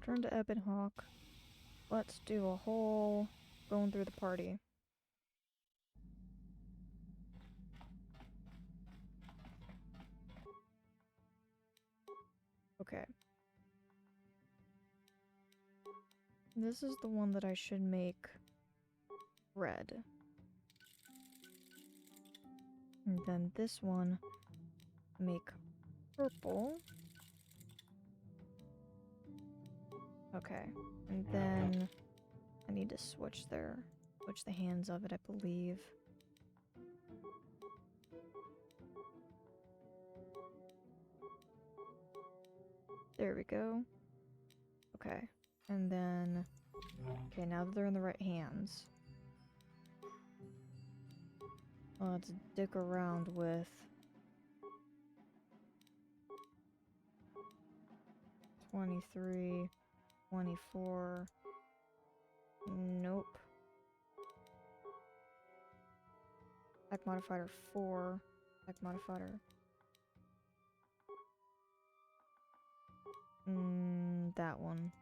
Turn to Ebon Hawk. Let's do a whole going through the party. Okay. This is the one that I should make red. And then this one, make purple. Okay. And then I need to switch the hands of it, I believe. There we go. Okay. And then, okay, now that they're in the right hands, let's dick around with 23, 24. Nope. Attack modifier 4. Attack modifier. That one.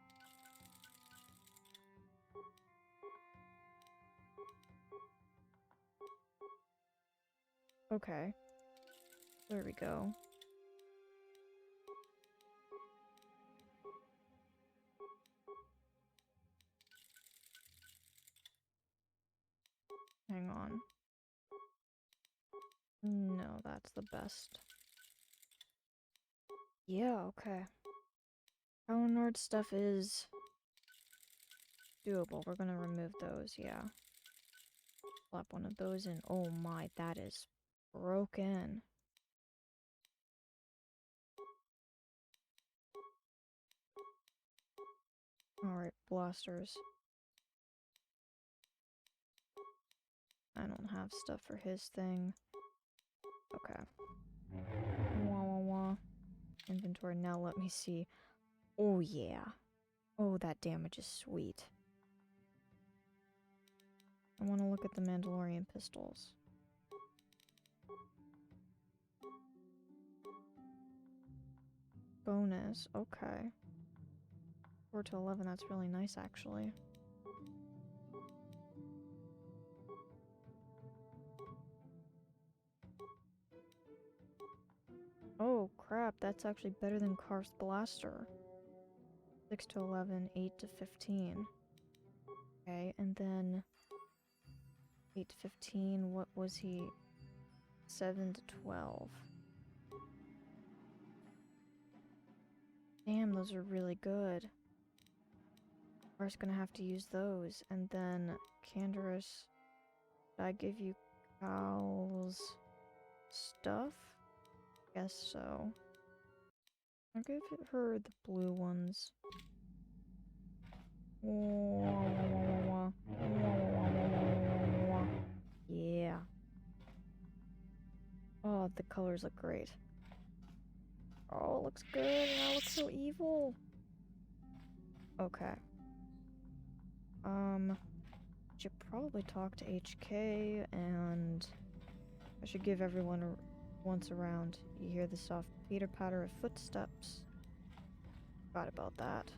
Okay. There we go. Hang on. No, that's the best. Yeah, okay. Power Nord stuff is doable. We're gonna remove those, yeah. Slap one of those in. Oh my, that is broken. Alright, blasters. I don't have stuff for his thing. Okay. Wah wah wah. Inventory, now let me see. Oh yeah. Oh, that damage is sweet. I want to look at the Mandalorian pistols. Bonus, okay. 4 to 11, that's really nice actually. Oh crap, that's actually better than Karth's Blaster. 6 to 11, 8 to 15. Okay, and then 8 to 15, what was he? 7 to 12. Damn, those are really good. We're just gonna have to use those. And then Canderous, did I give you Cal's stuff? Guess so. I'll give her the blue ones. Yeah. Oh, the colors look great. Oh, it looks good, and I look so evil. Okay. Should probably talk to HK, and I should give everyone once around. You hear the soft pitter-patter of footsteps. Forgot about that.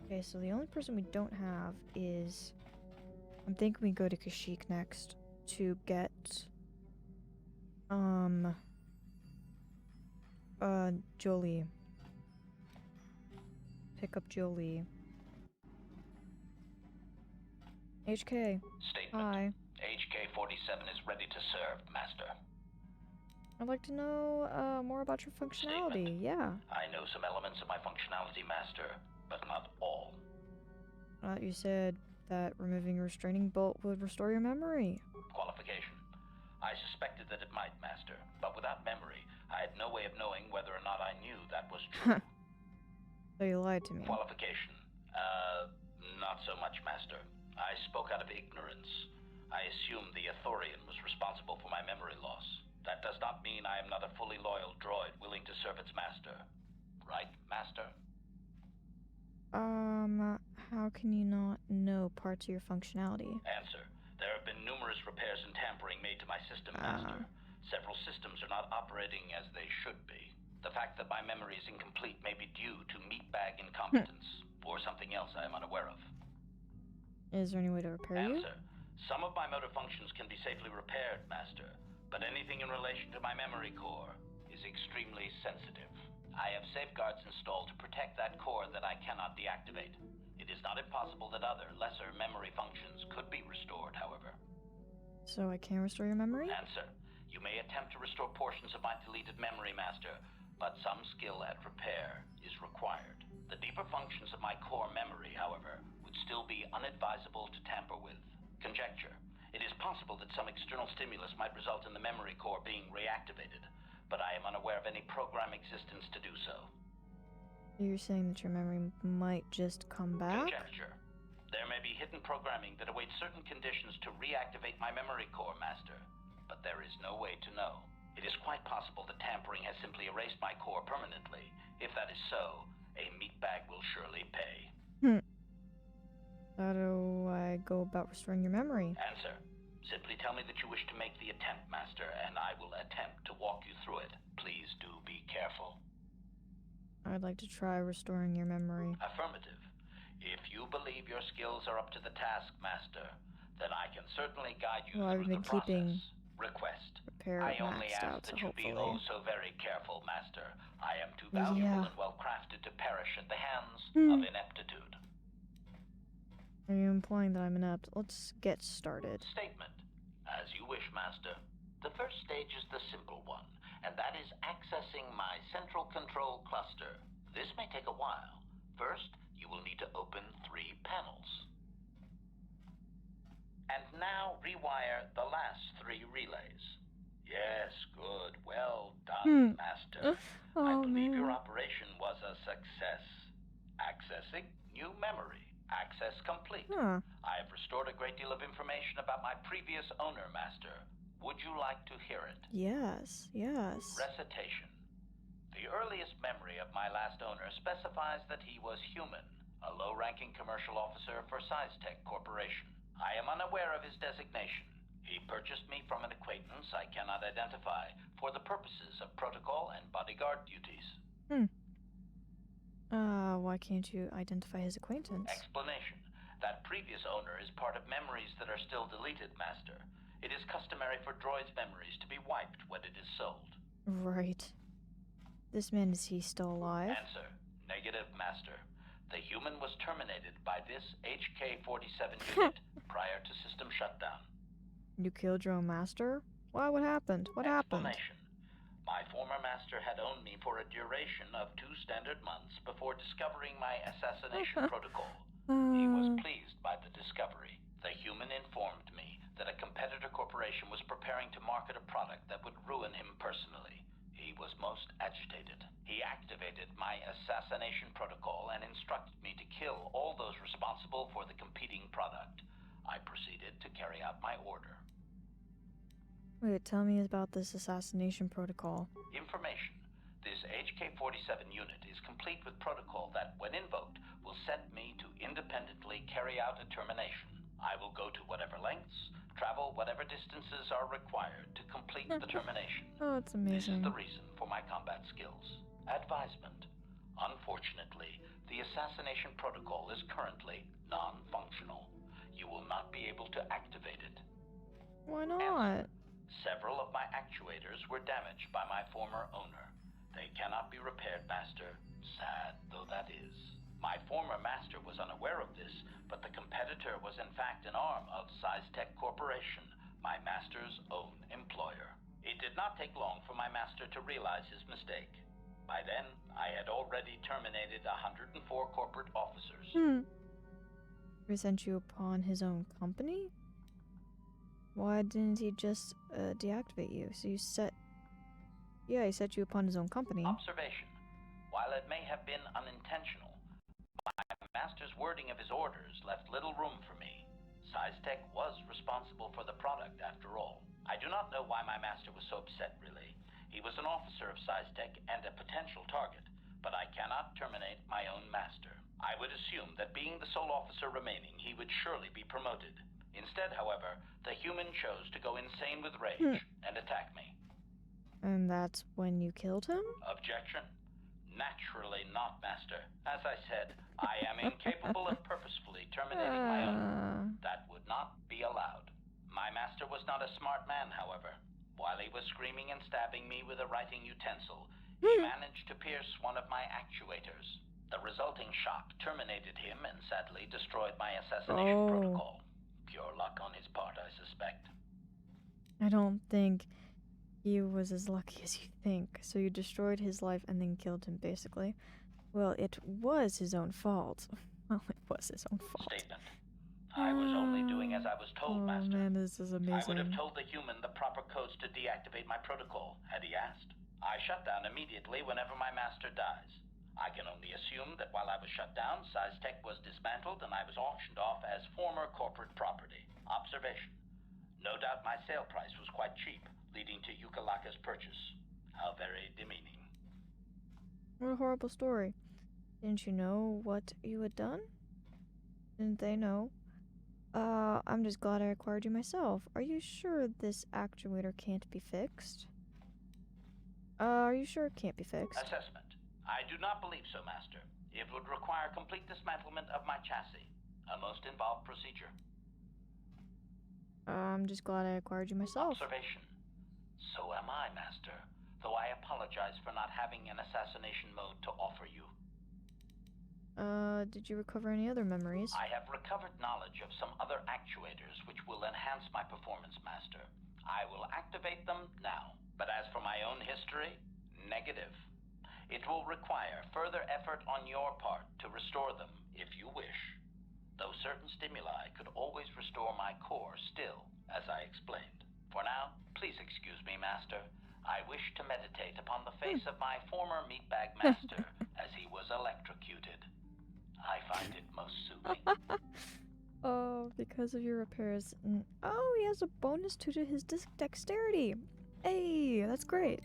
Okay, so the only person we don't have is... I'm thinking we go to Kashyyyk next to get... Jolie. Pick up Jolie. HK. Statement. Hi. HK-47 is ready to serve, Master. I'd like to know more about your functionality. Statement. Yeah. I know some elements of my functionality, Master, but not all. You said that removing a restraining bolt would restore your memory. Qualification. I suspected that it might, Master, but without memory, I had no way of knowing whether or not I knew that was true. So you lied to me. Qualification. Not so much, Master. I spoke out of ignorance. I assumed the Ithorian was responsible for my memory loss. That does not mean I am not a fully loyal droid willing to serve its master. Right, Master? How can you not know parts of your functionality? Answer. There have been numerous repairs and tampering made to my system, Master. Several systems are not operating as they should be. The fact that my memory is incomplete may be due to meatbag incompetence. something else I am unaware of? Is there any way to repair you? Answer. Some of my motor functions can be safely repaired, Master, but anything in relation to my memory core is extremely sensitive. I have safeguards installed to protect that core that I cannot deactivate. It is not impossible that other, lesser memory functions could be restored, however. So I can restore your memory? Answer. You may attempt to restore portions of my deleted memory, Master, but some skill at repair is required. The deeper functions of my core memory, however, would still be unadvisable to tamper with. Conjecture. It is possible that some external stimulus might result in the memory core being reactivated, but I am unaware of any program existence to do so. You're saying that your memory might just come back? Conjecture. There may be hidden programming that awaits certain conditions to reactivate my memory core, Master, but there is no way to know. It is quite possible that tampering has simply erased my core permanently. If that is so, a meatbag will surely pay. How do I go about restoring your memory? Answer. Simply tell me that you wish to make the attempt, Master, and I will attempt to walk you through it. Please do be careful. I'd like to try restoring your memory. Affirmative. If you believe your skills are up to the task, Master, then I can certainly guide you Well, I've through been the process. keeping Request. repair I only maxed ask out, so that you be hopefully. oh so very careful, Master. I am too valuable Yeah. and well crafted to perish at the hands of ineptitude. Are you implying that I'm inept? Let's get started. Statement. As you wish, Master. The first stage is the simple one, and that is accessing my central control cluster. This may take a while. First, you will need to open 3 panels. And now rewire the last 3 relays. Yes, good. Well done, Master. I believe your operation was a success. Accessing new memory. Access complete. Huh. I have restored a great deal of information about my previous owner, Master. Would you like to hear it? Yes, yes. Recitation. The earliest memory of my last owner specifies that he was human, a low-ranking commercial officer for SciTech Corporation. I am unaware of his designation. He purchased me from an acquaintance I cannot identify for the purposes of protocol and bodyguard duties. Why can't you identify his acquaintance? Explanation. That previous owner is part of memories that are still deleted, Master. It is customary for droids' memories to be wiped when it is sold. Right. This man, is he still alive? Answer. Negative, Master. The human was terminated by this HK-47 unit prior to system shutdown. You killed your own master? Why? What happened? What happened? Explanation. My former master had owned me for a duration of 2 standard months before discovering my assassination protocol. He was pleased by the discovery. The human informed me that a competitor corporation was preparing to market a product that would ruin him personally. He was most agitated. He activated my assassination protocol and instructed me to kill all those responsible for the competing product. I proceeded to carry out my order. Wait, tell me about this assassination protocol. Information. This HK-47 unit is complete with protocol that, when invoked, will set me to independently carry out a termination. I will go to whatever lengths, travel whatever distances are required to complete the termination. Oh, it's This is amazing. the reason for my combat skills. Advisement. Unfortunately, the assassination protocol is currently non-functional. You will not be able to activate it. Why not? Several of my actuators were damaged by my former owner. They cannot be repaired, Master. Sad though that is. My former master was unaware of this, but the competitor was in fact an arm of SciTech Corporation, my master's own employer. It did not take long for my master to realize his mistake. By then, I had already terminated 104 corporate officers. Resent you upon his own company? Why didn't he just deactivate you? So you set... Yeah, he set you upon his own company. Observation. While it may have been unintentional, my master's wording of his orders left little room for me. SciTech was responsible for the product, after all. I do not know why my master was so upset, really. He was an officer of SciTech and a potential target, but I cannot terminate my own master. I would assume that being the sole officer remaining, he would surely be promoted. Instead, however, the human chose to go insane with rage and attack me. And that's when you killed him? Objection? Naturally not, Master. As I said, I am incapable fighting utensil, he managed to pierce one of my actuators. The resulting shock terminated him and sadly destroyed my assassination protocol. Pure luck on his part, I suspect. I don't think he was as lucky as you think. So you destroyed his life and then killed him, basically. Well, it was his own fault. Well, it was his own fault. Statement. I was only doing as I was told, Master. Oh man, this is amazing. I would have told the human the proper codes to deactivate my protocol, had he asked. I shut down immediately whenever my master dies. I can only assume that while I was shut down, SciTech was dismantled and I was auctioned off as former corporate property. Observation. No doubt my sale price was quite cheap, leading to Yukalaka's purchase. How very demeaning. What a horrible story. Didn't you know what you had done? Didn't they know? I'm just glad I acquired you myself. Are you sure this actuator can't be fixed? Are you sure it can't be fixed? Assessment. I do not believe so, Master. It would require complete dismantlement of my chassis. A most involved procedure. I'm just glad I acquired you myself. Observation. So am I, Master. Though I apologize for not having an assassination mode to offer you. Did you recover any other memories? I have recovered knowledge of some other actuators which will enhance my performance, Master. I will activate them now. But as for my own history, negative. It will require further effort on your part to restore them, if you wish. Though certain stimuli could always restore my core still, as I explained. For now, please excuse me, Master. I wish to meditate upon the face of my former meatbag master as he was electrocuted. I find it most soothing. Oh, because of your repairs. Oh, he has a bonus to his dexterity. Hey, that's great.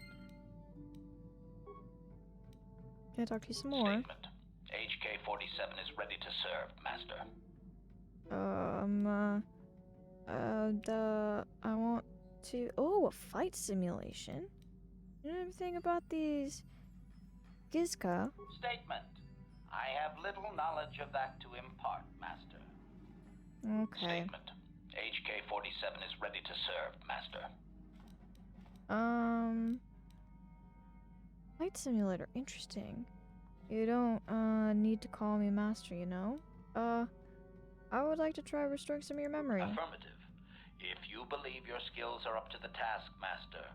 Can I talk to you some more? Statement. HK-47 is ready to serve, Master. I want to... Oh, a fight simulation? You know anything about these... Gizka? Statement. I have little knowledge of that to impart, Master. Okay. Statement. HK-47 is ready to serve, Master. Flight simulator, interesting. You don't, need to call me master, you know? I would like to try restoring some of your memory. Affirmative. If you believe your skills are up to the task, Master,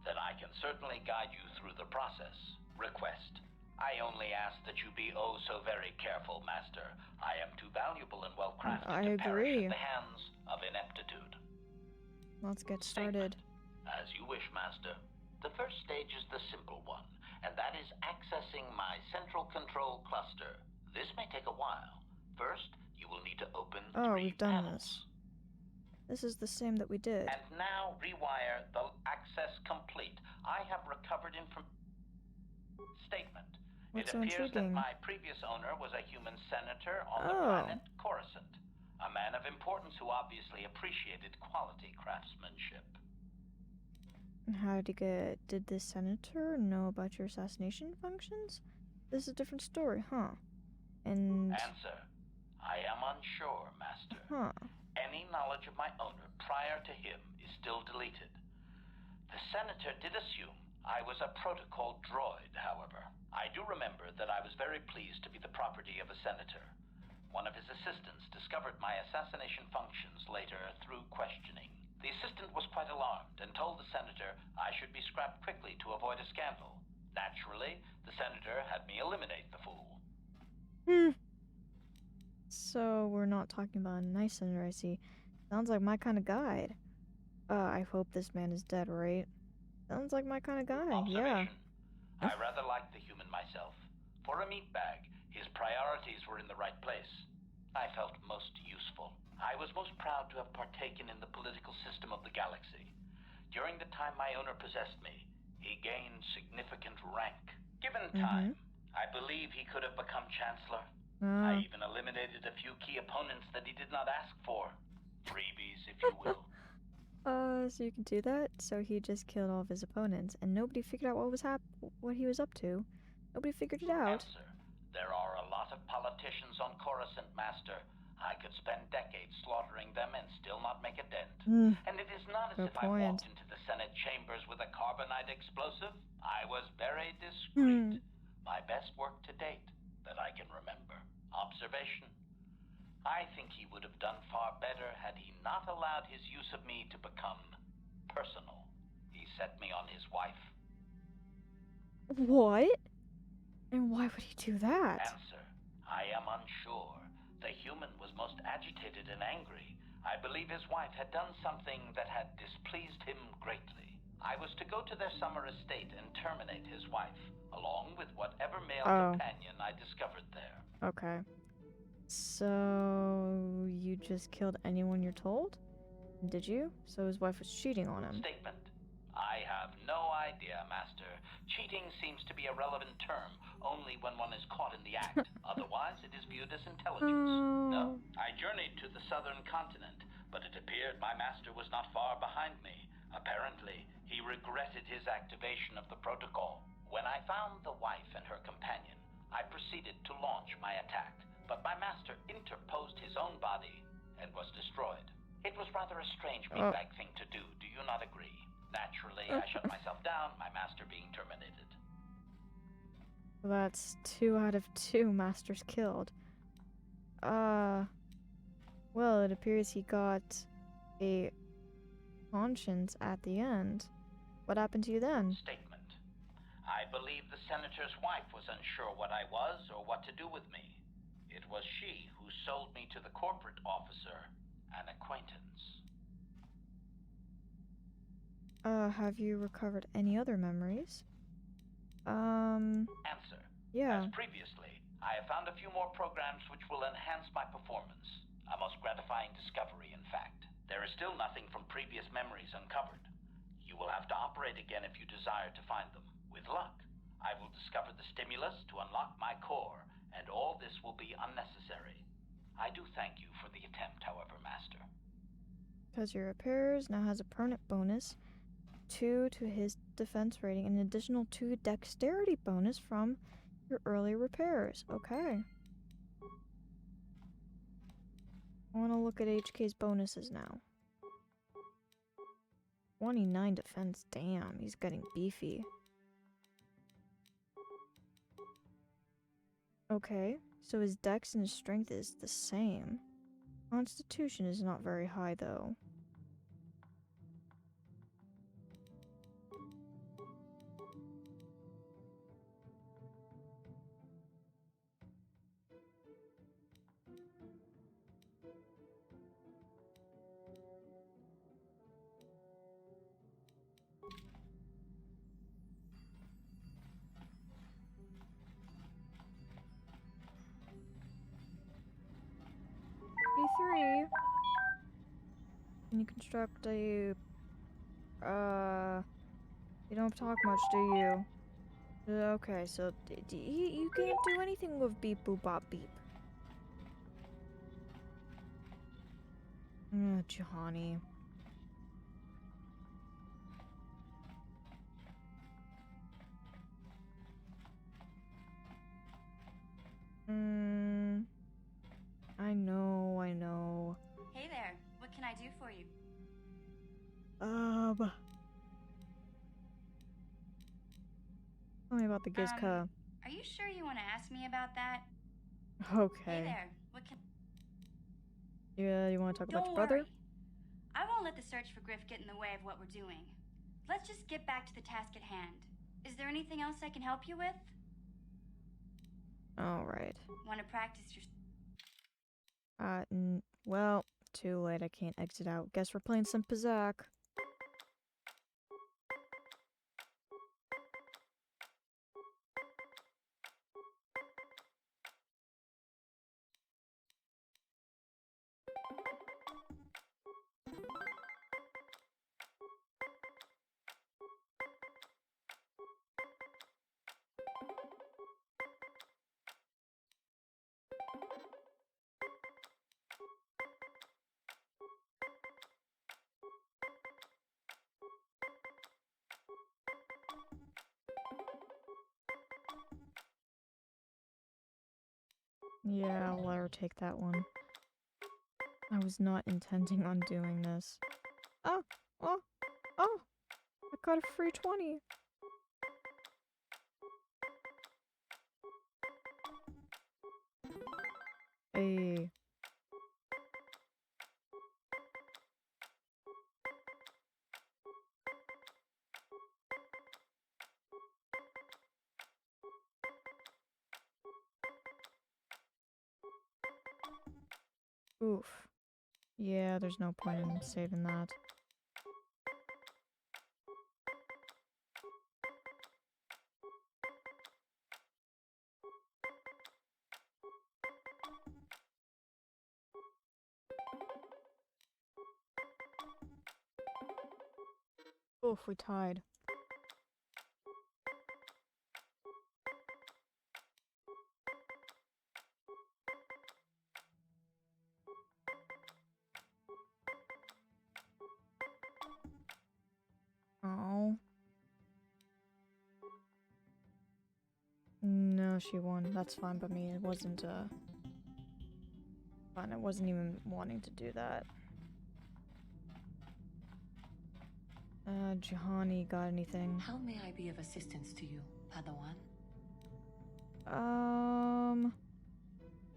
then I can certainly guide you through the process. Request. I only ask that you be oh so very careful, Master. I am too valuable and well-crafted to perish at the hands of ineptitude. Let's get started. As you wish, Master. The first stage is the simple one, and that is accessing my central control cluster. This may take a while. First, you will need to open 3 we've done panels. This is the same that we did. And now rewire the access complete. I have recovered statement. What's It so appears intriguing? that my previous owner was a human senator on the planet Coruscant. A man of importance who obviously appreciated quality craftsmanship. How did you get... Did this senator know about your assassination functions? This is a different story, huh? And... Answer. I am unsure, Master. Huh. Any knowledge of my owner prior to him is still deleted. The senator did assume I was a protocol droid, however. I do remember that I was very pleased to be the property of a senator. One of his assistants discovered my assassination functions later through questioning. The assistant was quite alarmed and told the senator I should be scrapped quickly to avoid a scandal. Naturally, the senator had me eliminate the fool. So, we're not talking about a nice senator, I see. Sounds like my kind of guy. I hope this man is dead, right? Sounds like my kind of guy, yeah. I rather like the human myself. For a meatbag, his priorities were in the right place. I felt most useful. I was most proud to have partaken in the political system of the galaxy. During the time my owner possessed me, he gained significant rank. Given time, I believe he could have become Chancellor. I even eliminated a few key opponents that he did not ask for. Freebies, if you will. So you can do that? So he just killed all of his opponents, and nobody figured out what he was up to. Nobody figured it out. Answer. There are a lot of politicians on Coruscant, Master. I could spend decades slaughtering them and still not make a dent. And it is not as if I walked into the Senate chambers with a carbonite dynamite explosive, I was very discreet. My best work to date that I can remember. Observation. I think he would have done far better had he not allowed his use of me to become personal. He set me on his wife. What? And why would he do that? Answer. I am unsure. The human was most agitated and angry. I believe his wife had done something that had displeased him greatly. I was to go to their summer estate and terminate his wife, along with whatever male companion I discovered there. Okay. So, you just killed anyone you're told? Did you? So his wife was cheating on him. Statement. I have no idea, Master. Cheating seems to be a relevant term only when one is caught in the act. Otherwise, it is viewed as intelligence. No, I journeyed to the southern continent, but it appeared my master was not far behind me. Apparently, he regretted his activation of the protocol. When I found the wife and her companion, I proceeded to launch my attack, but my master interposed his own body and was destroyed. It was rather a strange meatbag thing to do, do you not agree? Naturally, I shut myself down, my master being terminated. That's 2 out of 2 masters killed. Well, it appears he got a conscience at the end. What happened to you then? Statement. I believe the senator's wife was unsure what I was or what to do with me. It was she who sold me to the corporate officer, an acquaintance. Have you recovered any other memories? Answer. Yeah. As previously, I have found a few more programs which will enhance my performance. A most gratifying discovery, in fact. There is still nothing from previous memories uncovered. You will have to operate again if you desire to find them. With luck, I will discover the stimulus to unlock my core, and all this will be unnecessary. I do thank you for the attempt, however, Master. Because your repairs now has a permanent bonus, 2 to his defense rating, and an additional 2 dexterity bonus from your early repairs. Okay. I want to look at HK's bonuses now. 29 defense. Damn, he's getting beefy. Okay, so his dex and his strength is the same. Constitution is not very high, though. E3. Can you construct a... You don't talk much, do you? Okay, so you can't do anything with beep boop bop beep. Johnny. I know. Hey there, what can I do for you? Tell me about the Gizka. Are you sure you want to ask me about that? Okay. Hey there, what can... Yeah, you want to talk about your Don't brother? worry. I won't let the search for Griff get in the way of what we're doing. Let's just get back to the task at hand. Is there anything else I can help you with? Alright. Want to practice your... Well, too late. I can't exit out. Guess we're playing some Pizak. Yeah, I'll let her take that one. I was not intending on doing this. Oh! I got a free 20. Hey. Oof. Yeah, there's no point in saving that. Oof, we tied. Oh. No, she won. That's fine by me. It wasn't, fun. I wasn't even wanting to do that. Jahani, got anything? How may I be of assistance to you, Padawan?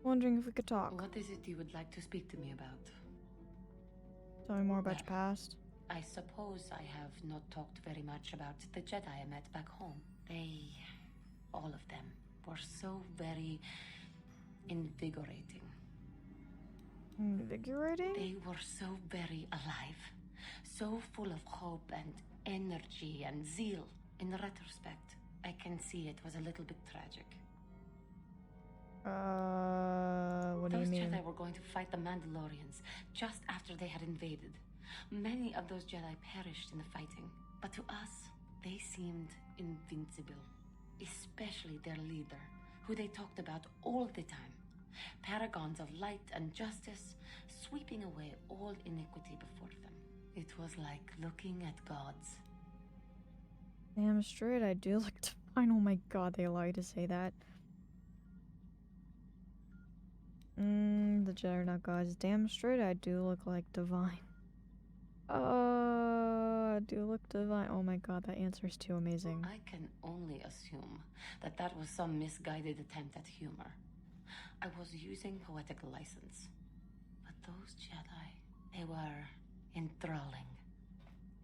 Wondering if we could talk. What is it you would like to speak to me about? Tell me more about your past. I suppose I have not talked very much about the Jedi I met back home. They, all of them, were so very invigorating. Invigorating? They were so very alive, so full of hope and energy and zeal. In retrospect, I can see it was a little bit tragic. What do you mean? Those Jedi were going to fight the Mandalorians just after they had invaded. Many of those Jedi perished in the fighting, but to us, they seemed invincible. Especially their leader, who they talked about all the time. Paragons of light and justice, sweeping away all iniquity before them. It was like looking at gods. Damn straight, I do look divine. Oh my god, they allow you to say that. The Jedi are not gods. Damn straight, I do look like divine. I do look divine. Oh my god, that answer is too amazing. I can only assume that that was some misguided attempt at humor. I was using poetic license. But those Jedi, they were enthralling.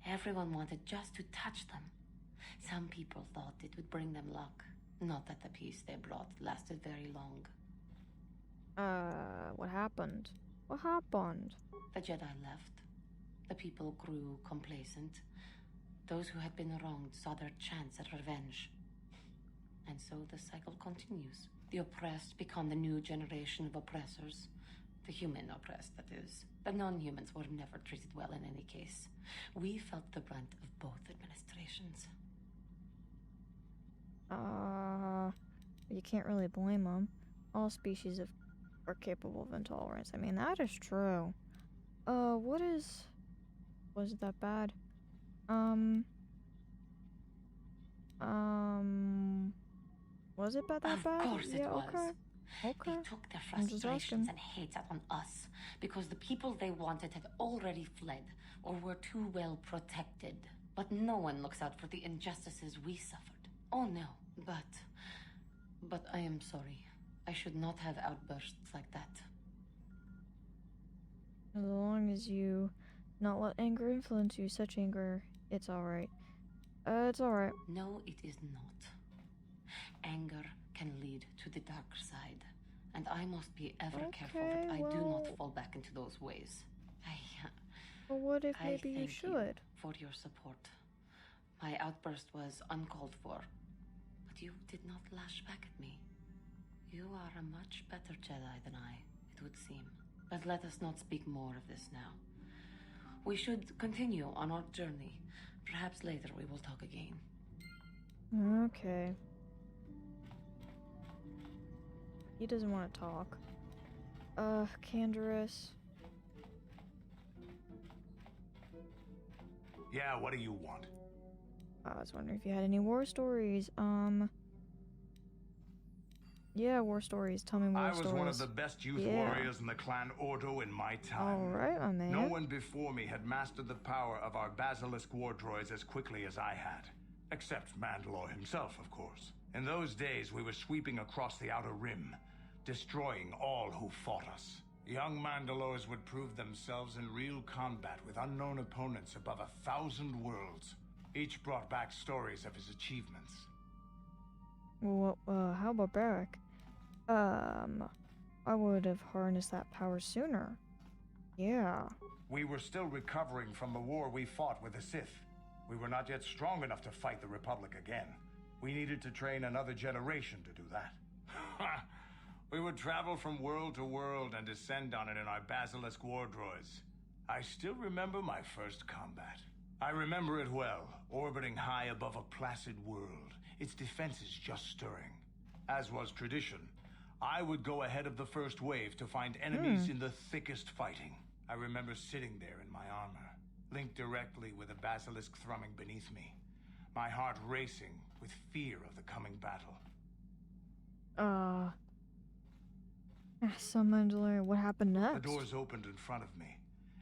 Everyone wanted just to touch them. Some people thought it would bring them luck. Not that the peace they brought lasted very long. What happened? What happened? The Jedi left. The people grew complacent. Those who had been wronged saw their chance at revenge. And so the cycle continues. The oppressed become the new generation of oppressors. The human oppressed, that is. The non-humans were never treated well in any case. We felt the brunt of both administrations. You can't really blame them. All species are capable of intolerance. I mean, that is true. Was it that bad? Was it that bad? Of course it was. Okay. They took their I'm just frustrations asking. and hate out on us because the people they wanted had already fled or were too well protected. But no one looks out for the injustices we suffered. Oh no, but I am sorry. I should not have outbursts like that. As long as you not let anger influence you, such anger, it's alright. It's alright. No, it is not. Anger can lead to the dark side, and I must be ever careful that I do not fall back into those ways. But what if I maybe you thank should? For your support. My outburst was uncalled for, but you did not lash back at me. You are a much better Jedi than I, it would seem. But let us not speak more of this now. We should continue on our journey. Perhaps later we will talk again. Okay. He doesn't want to talk. Canderous. Yeah, what do you want? I was wondering if you had any war stories. Yeah, war stories. Tell me more I stories. was one of the best youth warriors in the clan Ordo in my time. Alright, my man. No one before me had mastered the power of our basilisk war droids as quickly as I had. Except Mandalore himself, of course. In those days, we were sweeping across the Outer Rim, destroying all who fought us. Young Mandalores would prove themselves in real combat with unknown opponents above 1,000 worlds. Each brought back stories of his achievements. Well, how barbaric. I would have harnessed that power sooner. Yeah. We were still recovering from the war we fought with the Sith. We were not yet strong enough to fight the Republic again. We needed to train another generation to do that. We would travel from world to world and descend on it in our basilisk war droids. I still remember my first combat. I remember it well, orbiting high above a placid world, its defenses just stirring. As was tradition, I would go ahead of the first wave to find enemies in the thickest fighting. I remember sitting there in my armor, linked directly with a basilisk thrumming beneath me, my heart racing with fear of the coming battle. So Mandalorian, what happened next? The doors opened in front of me,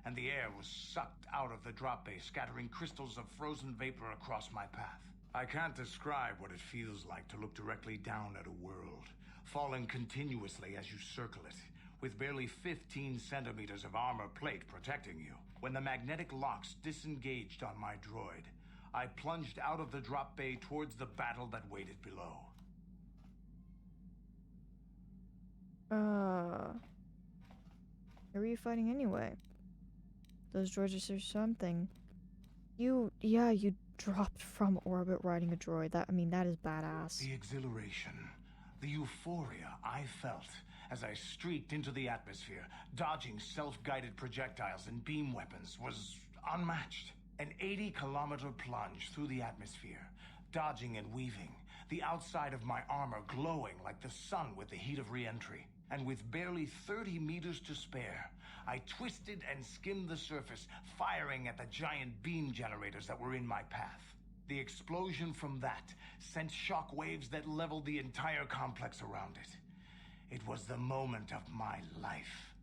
and the air was sucked out of the drop bay, scattering crystals of frozen vapor across my path. I can't describe what it feels like to look directly down at a world, falling continuously as you circle it, with barely 15 centimeters of armor plate protecting you. When the magnetic locks disengaged on my droid, I plunged out of the drop bay towards the battle that waited below. Who are you fighting anyway? Those droids are something. You dropped from orbit riding a droid. That is badass. The exhilaration, the euphoria I felt as I streaked into the atmosphere, dodging self-guided projectiles and beam weapons, was unmatched. An 80-kilometer plunge through the atmosphere, dodging and weaving, the outside of my armor glowing like the sun with the heat of re-entry. And with barely 30 meters to spare, I twisted and skimmed the surface, firing at the giant beam generators that were in my path. The explosion from that sent shock waves that leveled the entire complex around it. It was the moment of my life.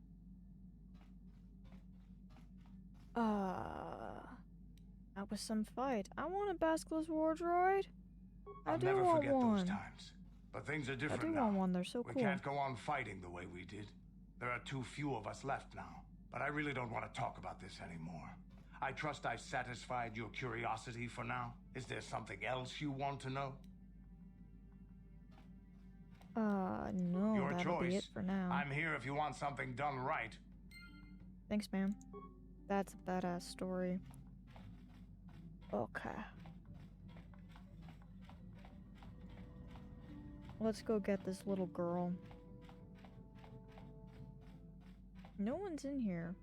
That was some fight. I want a basilisk war droid. I'll never forget those times. But things are different now. I do want one. They're so cool. We can't go on fighting the way we did. There are too few of us left now. But I really don't want to talk about this anymore. I trust I've satisfied your curiosity for now. Is there something else you want to know? No, your that'll choice. be it for now. I'm here if you want something done right. Thanks, ma'am. That's a badass story. Okay. Let's go get this little girl. No one's in here.